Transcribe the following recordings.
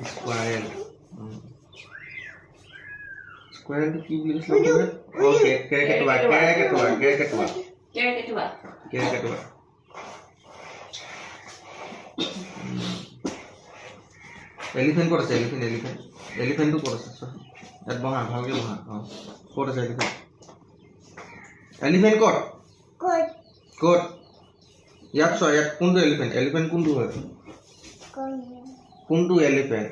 Squirrel. Squirrel itu ki boleh sebut? Oke, kira ketua. Elephant kok আছে elephant তো কত আছে এত বহা ভালকে বহা কত আছে elephant কত ইয়াত ছ ইয়াত কোনটো elephant কোনটো হয় কোনটো elephant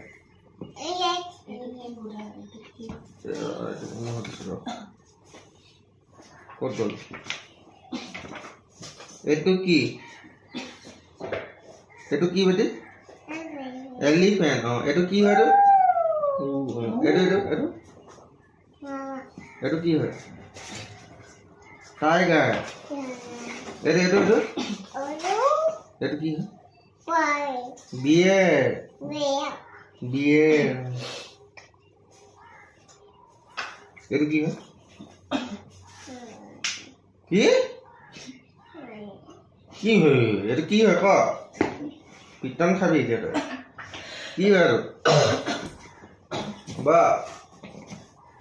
কত গল এটো কি বেটি elephant এটো কি হয় এটো কি হয় টাইগার এটো কি হয় বিয়ার এটো কি হয় কি হয় এটো কি হয় ক পিটন খাবি এতিয়া তই কি হয় আৰু বা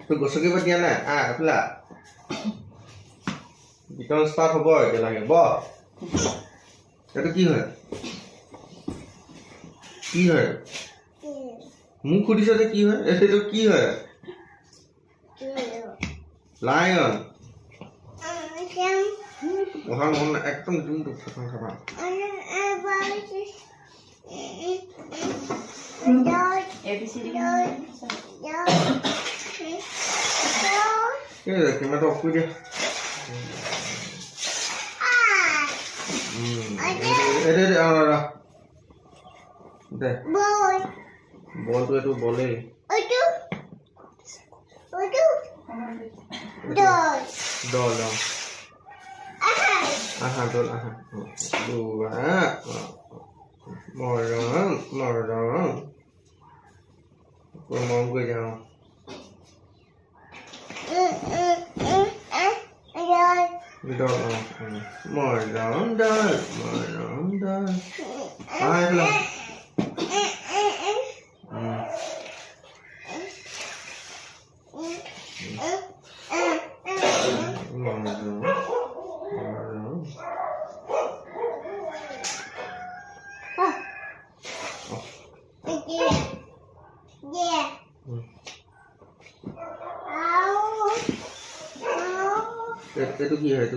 তুই গছকি পাতিয়া নাই এফালা পিটন ষ্টাৰ্ট হ'ব এতিয়া লাগে এইটো কি হয় মোক সুধিছ যে কি হয় এইটো কি হয় লায়ন ওখান মন একদম জুমটো খাবা খাবা কিমান অফ কৰি দিয়া দে বলটো এইটো বলেই দল আহা দল আহা দুয়া মৰম মৰম কৰি যাওঁ দল মৰম দল আহিলা itu কি হয়